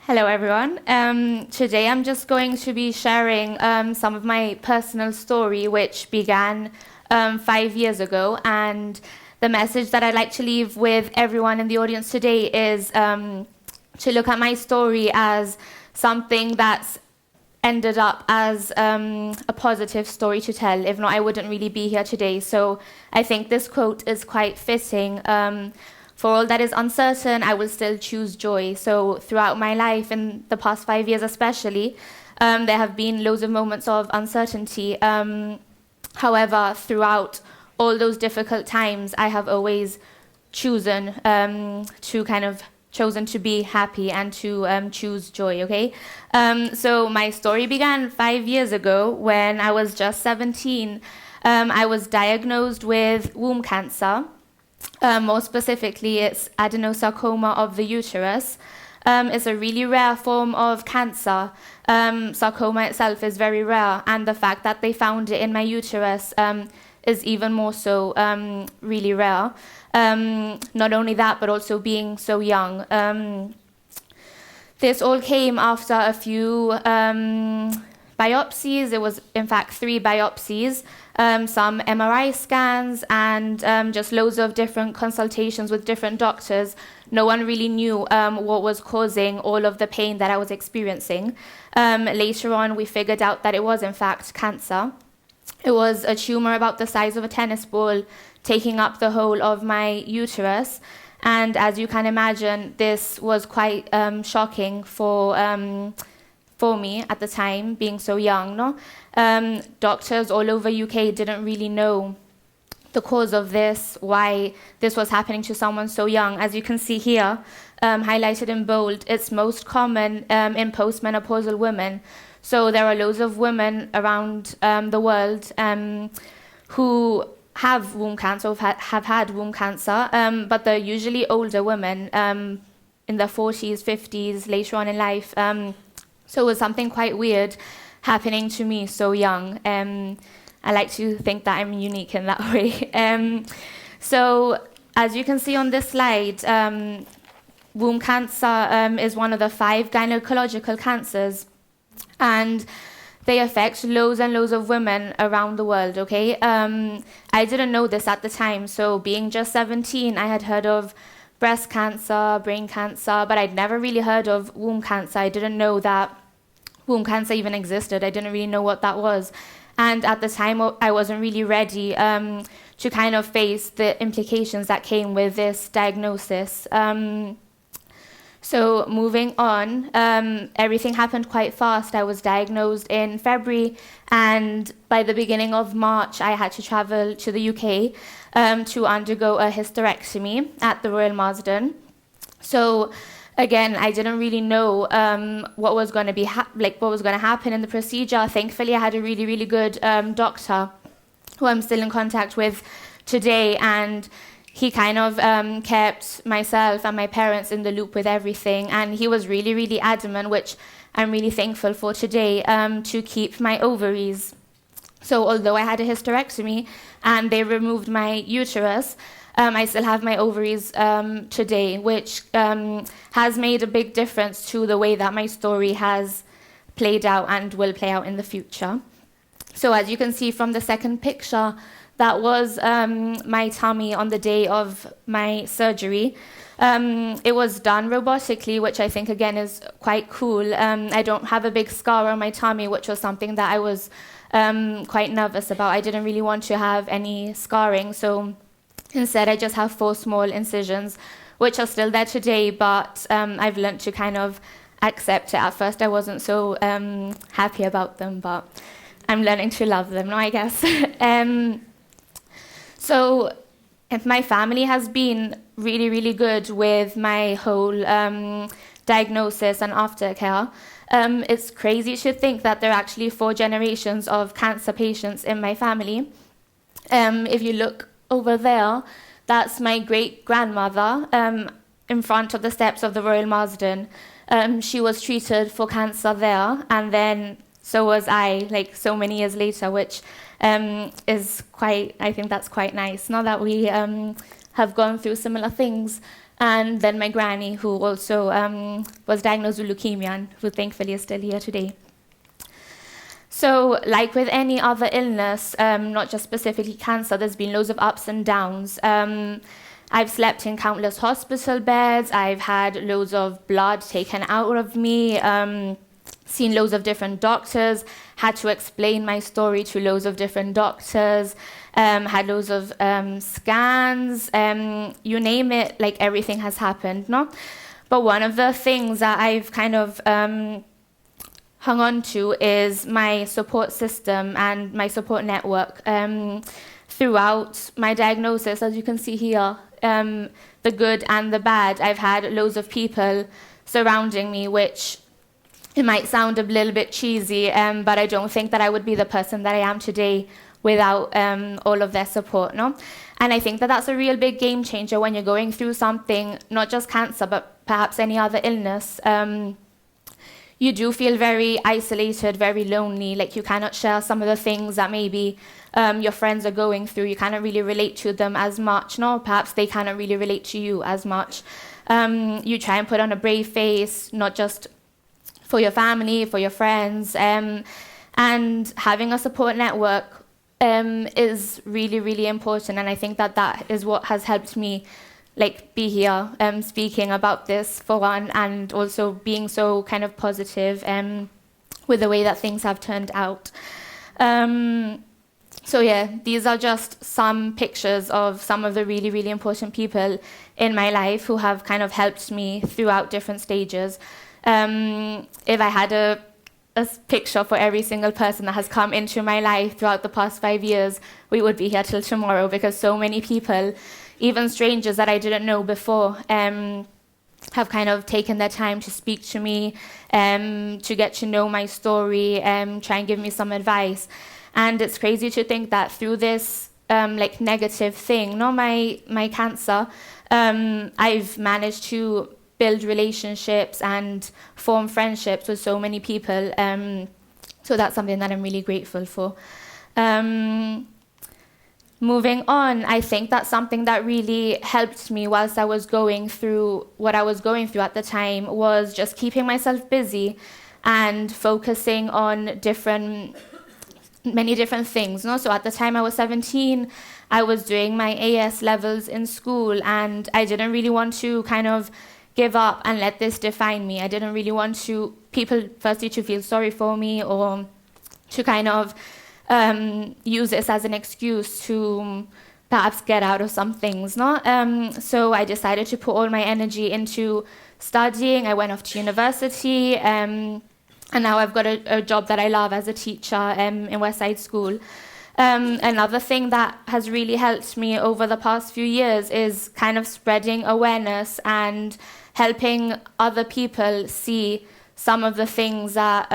Hello, everyone. Today I'm just going to be sharing some of my personal story, which began 5 years ago. And the message that I'd like to leave with everyone in the audience today is to look at my story as something that's ended up as a positive story to tell. If not, I wouldn't really be here today. So I think this quote is quite fitting. For all that is uncertain, I will still choose joy. So throughout my life, in the past 5 years especially, there have been loads of moments of uncertainty. However, throughout all those difficult times, I have always chosen to be happy and to choose joy, okay? So my story began 5 years ago when I was just 17. I was diagnosed with womb cancer. More specifically, it's adenosarcoma of the uterus. It's a really rare form of cancer. Sarcoma itself is very rare, and the fact that they found it in my uterus is even more so really rare. Not only that, but also being so young. This all came after a few biopsies. It was, in fact, 3 biopsies, some MRI scans, and just loads of different consultations with different doctors. No one really knew what was causing all of the pain that I was experiencing. Later on, we figured out that it was, in fact, cancer. It was a tumor about the size of a tennis ball, taking up the whole of my uterus. And as you can imagine, this was quite shocking for me at the time, being so young. No? Doctors all over UK didn't really know the cause of this, why this was happening to someone so young. As you can see here, highlighted in bold, it's most common in postmenopausal women. So there are loads of women around the world who have womb cancer, have had womb cancer, but they're usually older women in their 40s, 50s, later on in life. So it was something quite weird happening to me so young. I like to think that I'm unique in that way. So as you can see on this slide, womb cancer is one of the 5 gynecological cancers, and they affect loads and loads of women around the world, okay? I didn't know this at the time, so being just 17, I had heard of breast cancer, brain cancer, but I'd never really heard of womb cancer. I didn't know that womb cancer even existed. I didn't really know what that was. And at the time, I wasn't really ready to kind of face the implications that came with this diagnosis. So moving on, everything happened quite fast. I was diagnosed in February, and by the beginning of March, I had to travel to the UK to undergo a hysterectomy at the Royal Marsden. So again, I didn't really know what was going to be what was going to happen in the procedure. Thankfully, I had a really, really good doctor who I'm still in contact with today, and he kind of kept myself and my parents in the loop with everything, and he was really, really adamant, which I'm really thankful for today, to keep my ovaries. So although I had a hysterectomy and they removed my uterus, I still have my ovaries today, which has made a big difference to the way that my story has played out and will play out in the future. So as you can see from the second picture, that was my tummy on the day of my surgery. It was done robotically, which I think, again, is quite cool. I don't have a big scar on my tummy, which was something that I was quite nervous about. I didn't really want to have any scarring, so instead I just have 4 small incisions, which are still there today, but I've learned to kind of accept it. At first I wasn't so happy about them, but I'm learning to love them now, I guess. So my family has been really, really good with my whole diagnosis and aftercare. It's crazy to think that there are actually 4 generations of cancer patients in my family. If you look over there, that's my great-grandmother in front of the steps of the Royal Marsden. She was treated for cancer there, and then so was I, like so many years later, which is quite, I think that's quite nice. Now that we have gone through similar things, And then my granny, who also was diagnosed with leukemia and who thankfully is still here today. So like with any other illness, not just specifically cancer, there's been loads of ups and downs. I've slept in countless hospital beds. I've had loads of blood taken out of me, seen loads of different doctors, had to explain my story to loads of different doctors, had loads of scans, you name it, like everything has happened, no? But one of the things that I've kind of hung on to is my support system and my support network. Throughout my diagnosis, as you can see here, the good and the bad, I've had loads of people surrounding me, which it might sound a little bit cheesy, but I don't think that I would be the person that I am today without all of their support, no? And I think that that's a real big game changer when you're going through something, not just cancer, but perhaps any other illness. You do feel very isolated, very lonely, like you cannot share some of the things that maybe your friends are going through. You cannot really relate to them as much, no? Perhaps they cannot really relate to you as much. You try and put on a brave face, not just for your family, for your friends, and having a support network is really, really important. And I think that that is what has helped me like be here speaking about this for one, and also being so kind of positive with the way that things have turned out. So yeah, these are just some pictures of some of the really, really important people in my life who have kind of helped me throughout different stages. If I had a picture for every single person that has come into my life throughout the past 5 years, we would be here till tomorrow, because so many people, even strangers that I didn't know before, have kind of taken their time to speak to me, to get to know my story, try and give me some advice. And it's crazy to think that through this like negative thing, not my cancer, I've managed to build relationships and form friendships with so many people. So that's something that I'm really grateful for. Moving on, I think that's something that really helped me whilst I was going through what I was going through at the time, was just keeping myself busy and focusing on many different things. No? So at the time I was 17, I was doing my AS levels in school, and I didn't really want to kind of give up and let this define me. I didn't really want people firstly to feel sorry for me, or to kind of use this as an excuse to perhaps get out of some things. No? So I decided to put all my energy into studying. I went off to university, and now I've got a job that I love as a teacher in Westside School. Another thing that has really helped me over the past few years is kind of spreading awareness and helping other people see some of the things that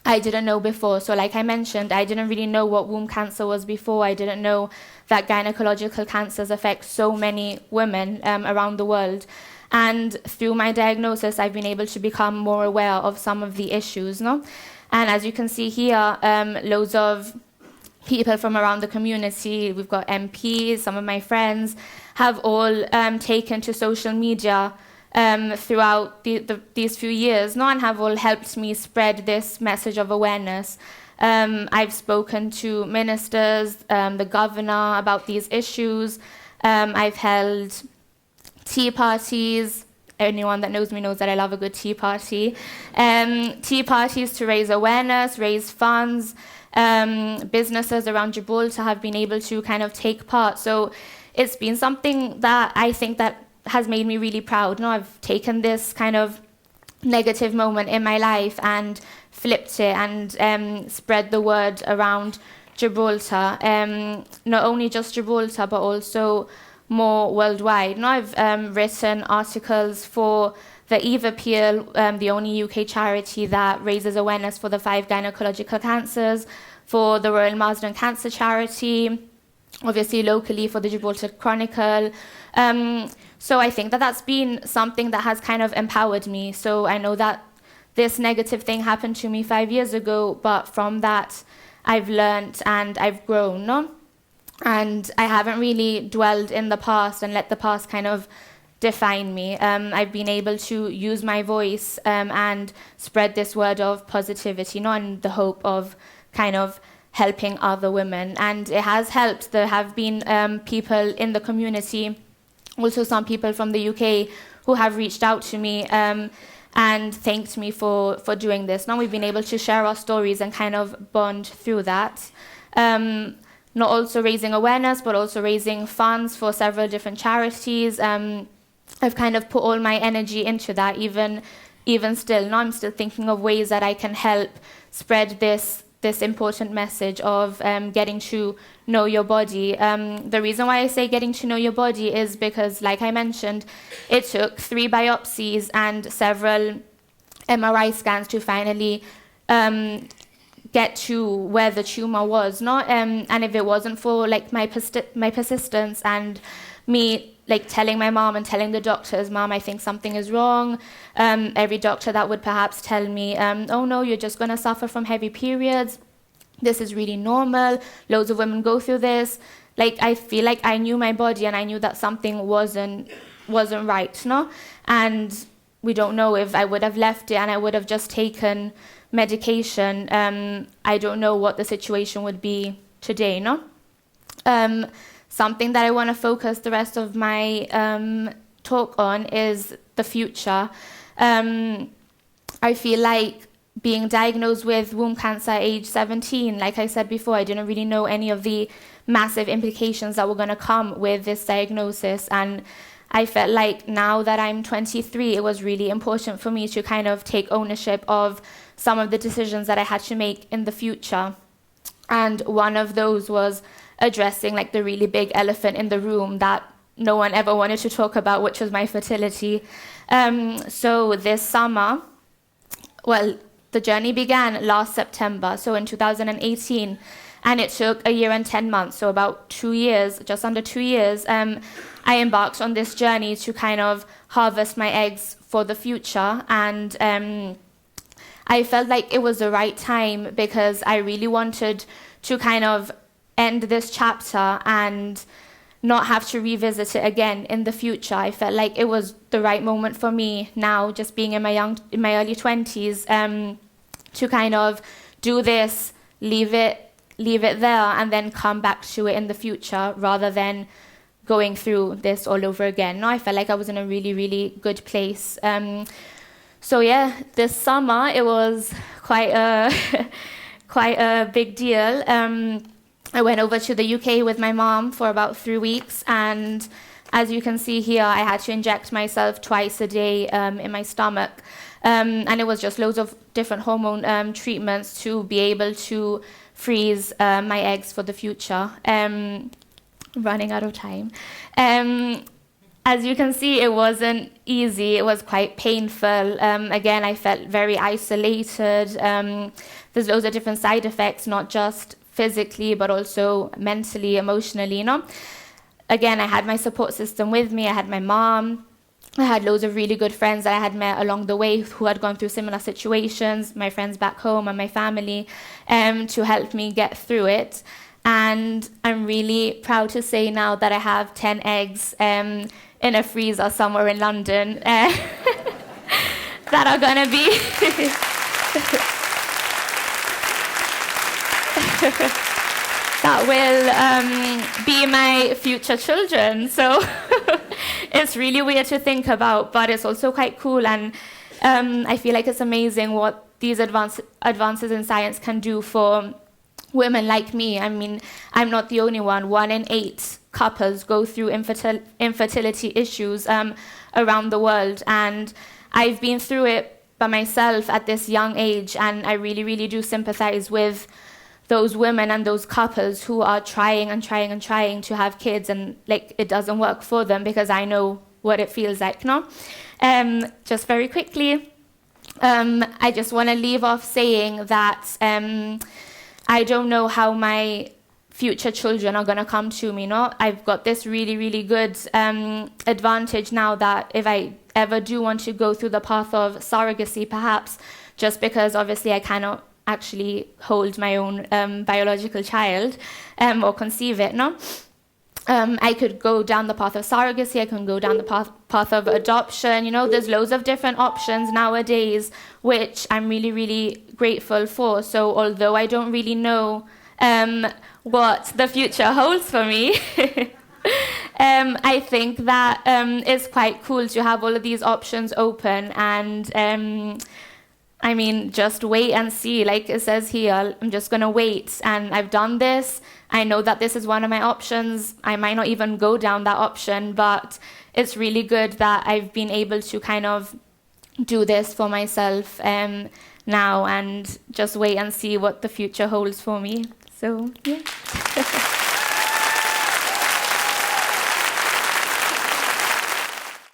I didn't know before. So like I mentioned, I didn't really know what womb cancer was before. I didn't know that gynecological cancers affect so many women around the world. And through my diagnosis, I've been able to become more aware of some of the issues. No? And as you can see here, loads of people from around the community, we've got MPs, some of my friends, have all taken to social media throughout these few years, no, and have all helped me spread this message of awareness. I've spoken to ministers, the governor about these issues. I've held tea parties. Anyone that knows me knows that I love a good tea party. Tea parties to raise awareness, raise funds. Businesses around Gibraltar have been able to kind of take part. So it's been something that I think that has made me really proud. No, I've taken this kind of negative moment in my life and flipped it and spread the word around Gibraltar. Not only just Gibraltar, but also more worldwide. No, I've written articles for the Eve Appeal, the only UK charity that raises awareness for the 5 gynecological cancers, for the Royal Marsden Cancer Charity, obviously locally for the Gibraltar Chronicle. So I think that that's been something that has kind of empowered me. So I know that this negative thing happened to me 5 years ago, but from that I've learnt and I've grown, no? And I haven't really dwelled in the past and let the past kind of define me. I've been able to use my voice and spread this word of positivity, in the hope of kind of helping other women. And it has helped. There have been people in the community, also some people from the UK, who have reached out to me and thanked me for doing this. Now we've been able to share our stories and kind of bond through that. Not also raising awareness, but also raising funds for several different charities. I've kind of put all my energy into that, even still. Now I'm still thinking of ways that I can help spread this important message of getting to know your body. The reason why I say getting to know your body is because, like I mentioned, it took 3 biopsies and several MRI scans to finally get to where the tumor was. And if it wasn't for like my persistence and me like telling my mom and telling the doctors, Mom, I think something is wrong. Every doctor that would perhaps tell me, oh no, you're just going to suffer from heavy periods. This is really normal. Loads of women go through this. Like, I feel like I knew my body and I knew that something wasn't right, And we don't know if I would have left it and I would have just taken medication. I don't know what the situation would be today, Something that I want to focus the rest of my talk on is the future. I feel like being diagnosed with womb cancer at age 17, like I said before, I didn't really know any of the massive implications that were going to come with this diagnosis. And I felt like now that I'm 23, it was really important for me to kind of take ownership of some of the decisions that I had to make in the future. And one of those was addressing like the really big elephant in the room that no one ever wanted to talk about, which was my fertility. So this summer, the journey began last September, so in 2018, and it took 1 year and 10 months, so about 2 years, just under 2 years. I embarked on this journey to kind of harvest my eggs for the future, and I felt like it was the right time because I really wanted to kind of end this chapter and not have to revisit it again in the future. I felt like it was the right moment for me now, just being in my early 20s, to kind of do this, leave it there, and then come back to it in the future rather than going through this all over again. No, I felt like I was in a really, really good place. So yeah, this summer it was quite a big deal. I went over to the UK with my mom for about 3 weeks, and as you can see here, I had to inject myself twice a day in my stomach. And it was just loads of different hormone treatments to be able to freeze my eggs for the future. Running out of time. As you can see, it wasn't easy. It was quite painful. Again, I felt very isolated. There's loads of different side effects, not just physically, but also mentally, emotionally, Again, I had my support system with me. I had my mom. I had loads of really good friends that I had met along the way who had gone through similar situations, my friends back home and my family, to help me get through it. And I'm really proud to say now that I have 10 eggs in a freezer somewhere in London that are going to be... that will be my future children. So it's really weird to think about, but it's also quite cool. And I feel like it's amazing what these advances in science can do for women like me. I mean, I'm not the only one. 1 in 8 couples go through infertility issues around the world. And I've been through it by myself at this young age. And I really, really do sympathize with those women and those couples who are trying and trying and trying to have kids, and like it doesn't work for them, because I know what it feels like, Just very quickly, I just want to leave off saying that I don't know how my future children are going to come to me, I've got this really, really good advantage now that if I ever do want to go through the path of surrogacy, perhaps, just because obviously I cannot actually hold my own biological child or conceive it, I could go down the path of surrogacy, I can go down the path of adoption. You know, there's loads of different options nowadays, which I'm really, really grateful for. So although I don't really know what the future holds for me, I think that it's quite cool to have all of these options open, and I mean, just wait and see. Like it says here, I'm just going to wait, and I've done this. I know that this is one of my options. I might not even go down that option, but it's really good that I've been able to kind of do this for myself now, and just wait and see what the future holds for me. So, yeah.